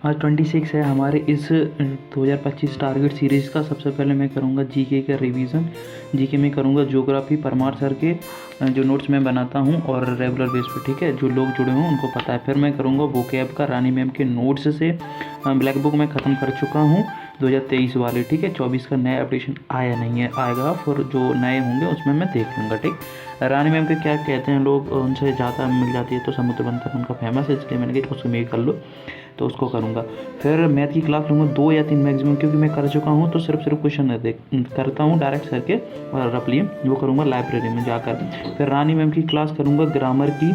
आज 26 है हमारे इस 2025 टारगेट सीरीज़ का। सबसे पहले मैं करूँगा जीके का रिवीजन। जीके में करूँगा ज्योग्राफी, परमार सर के जो नोट्स मैं बनाता हूँ और रेगुलर बेस पे, ठीक है, जो लोग जुड़े हों उनको पता है। फिर मैं करूँगा वोकैब का, रानी मैम के नोट्स से। ब्लैक बुक मैं ख़त्म कर चुका हूँ 2023 वाले, ठीक है। 24 का नया अपडेशन आया नहीं है, आएगा, फिर जो नए होंगे उसमें मैं देख लूँगा, ठीक। रानी मैम के क्या कहते हैं लोग, उनसे ज़्यादा मिल जाती है तो समुद्र मंथन उनका फेमस है, इसलिए मैंने कहा उसको मेल कर लो, तो उसको करूँगा। फिर मैथ की क्लास लूँगा 2 या 3 मैक्सिमम, क्योंकि मैं कर चुका हूँ तो सिर्फ क्वेश्चन करता हूँ डायरेक्ट सर के और रफली वो करूँगा लाइब्रेरी में जाकर। फिर रानी मैम की क्लास करूँगा ग्रामर की।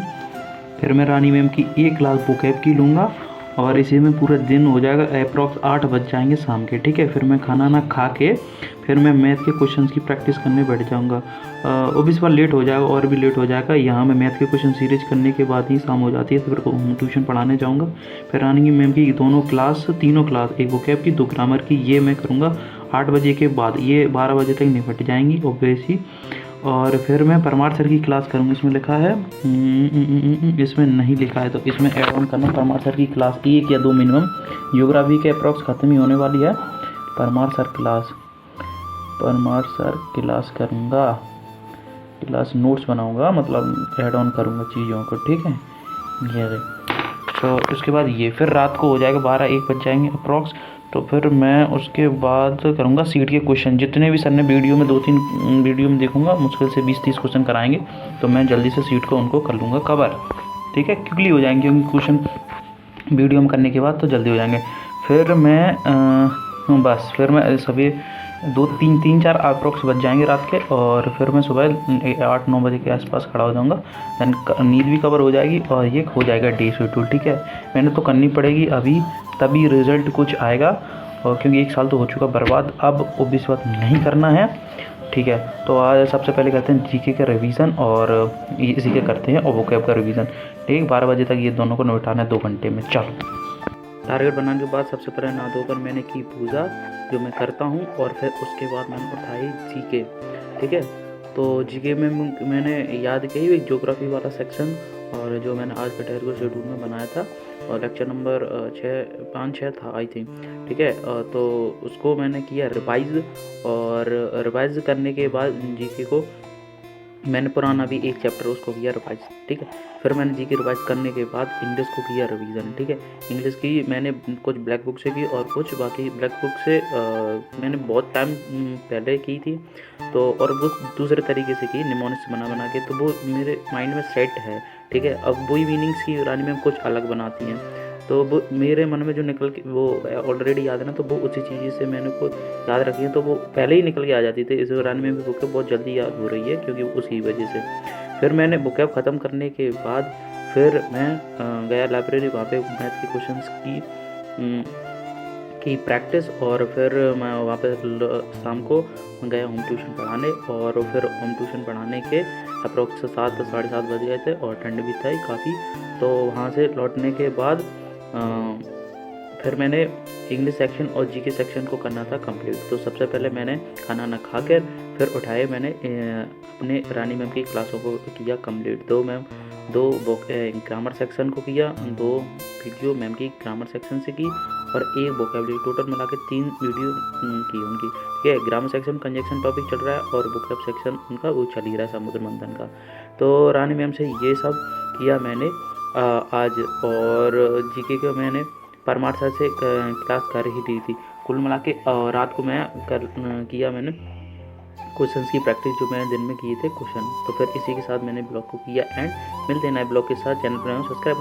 फिर मैं रानी मैम की एक क्लास वोकैब की लूँगा और इसी में पूरा दिन हो जाएगा। अप्रॉक्स 8 बज जाएंगे शाम के, ठीक है। फिर मैं खाना ना खा के फिर मैं मैथ के क्वेश्चंस की प्रैक्टिस करने बैठ जाऊँगा। अब इस बार लेट हो जाएगा और भी लेट हो जाएगा। यहाँ मैं मैथ के क्वेश्चन सीरीज करने के बाद ही शाम हो जाती है, तो फिर ट्यूशन पढ़ाने जाऊँगा। फिर रानी मैम की दोनों क्लास, तीनों क्लास, एक वोकैब की 2 ग्रामर की, ये मैं करूँगा 8 बजे के बाद। ये 12 बजे तक निपट जाएंगी ऑब्वियसली। और फिर मैं परमार सर की क्लास करूँगा। इसमें लिखा है, इसमें नहीं लिखा है तो इसमें ऐड ऑन करना। परमार सर की क्लास 1 या 2 मिनिमम, ज्योग्राफी के अप्रॉक्स ख़त्म ही होने वाली है। परमार सर क्लास करूँगा, क्लास नोट्स बनाऊँगा, मतलब ऐड ऑन करूँगा चीज़ों को, ठीक है। ये तो उसके बाद ये फिर रात को हो जाएगा 12-1 बज जाएंगे अप्रॉक्स। तो फिर मैं उसके बाद करूँगा सीट के क्वेश्चन, जितने भी सर ने वीडियो में 2-3 वीडियो में देखूँगा, मुश्किल से 20-30 क्वेश्चन कराएंगे, तो मैं जल्दी से सीट को उनको कर लूँगा कवर, ठीक है। क्विकली हो जाएंगे क्योंकि क्वेश्चन वीडियो में करने के बाद तो जल्दी हो जाएंगे। फिर मैं बस फिर मैं सभी 2-3-4 अप्रॉक्स बज जाएंगे रात के, और फिर मैं सुबह 8-9 बजे के आसपास खड़ा हो जाऊँगा। दैन नींद भी कवर हो जाएगी और ये हो जाएगा डे शेड्यूल, ठीक है। मैंने तो करनी पड़ेगी अभी, तभी रिज़ल्ट कुछ आएगा, और क्योंकि 1 साल तो हो चुका बर्बाद, अब ओबियस बात नहीं करना है, ठीक है। तो आज सबसे पहले करते हैं जीके का रिवीजन, और इसी के करते हैं और वोकैब का रिवीजन, ठीक। 12 बजे तक ये दोनों को निपटाना है 2 घंटे में। चलो, टारगेट बनाने के बाद सबसे पहले नहा धोकर मैंने की पूजा, जो मैं करता हूँ, और फिर उसके बाद मैंने उठाई जीके, ठीक है। तो जीके में मैंने याद की एक ज्योग्राफी वाला सेक्शन, और जो मैंने आज का टारगेट शेड्यूल में बनाया था, और लेक्चर नंबर 5-6 था आई थिंक, ठीक है। तो उसको मैंने किया रिवाइज़, और रिवाइज़ करने के बाद जीके को मैंने पुराना भी एक चैप्टर उसको किया रिवाइज, ठीक है। फिर मैंने जीके रिवाइज करने के बाद इंग्लिश को किया रिवीजन, ठीक है। इंग्लिश की मैंने कुछ ब्लैक बुक से की और कुछ बाकी ब्लैक बुक से मैंने बहुत टाइम पहले की थी, तो और वो दूसरे तरीके से की, निमोनिक्स बना के, तो वो मेरे माइंड में सेट है, ठीक है। अब वही मीनिंग्स की रानी मैम कुछ अलग बनाती हैं, तो वो मेरे मन में जो निकल के वो ऑलरेडी याद है ना, तो वो उसी चीज़ से मैंने को याद रखी है, तो वो पहले ही निकल के आ जाती थी। इस दौरान में भी बुकें बहुत जल्दी याद हो रही है क्योंकि उसी वजह से। फिर मैंने बुकें ख़त्म करने के बाद फिर मैं गया लाइब्रेरी, वहाँ पे मैथ के क्वेश्चंस की प्रैक्टिस, और फिर मैं वहाँ पे शाम को गया होम ट्यूशन पढ़ाने, और फिर होम ट्यूशन पढ़ाने के अप्रोक्स 7-7:30 बज गए थे, और ठंड भी था काफ़ी। तो वहाँ से लौटने के बाद फिर मैंने इंग्लिश सेक्शन और जीके सेक्शन को करना था कंप्लीट। तो सबसे पहले मैंने खाना ना खाकर फिर उठाए मैंने अपने रानी मैम की क्लासों को किया कंप्लीट। 2 ग्रामर सेक्शन को किया, 2 वीडियो मैम की ग्रामर सेक्शन से की, और 1 वोकैबुलरी, टोटल मिला के 3 वीडियो की उनकी, ठीक है। ग्रामर सेक्शन कंजक्शन टॉपिक चल रहा है, और वोकैब सेक्शन उनका वो चल ही रहा है समुद्र मंथन का। तो रानी मैम से ये सब किया मैंने आज, और जीके का मैंने परमार सर से क्लास कर ही दी थी। कुल मिला के रात को मैं किया मैंने क्वेश्चंस की प्रैक्टिस, जो मैंने दिन में किए थे क्वेश्चन। तो फिर इसी के साथ मैंने ब्लॉग को किया एंड। मिलते हैं नए ब्लॉग के साथ। चैनल पर सब्सक्राइब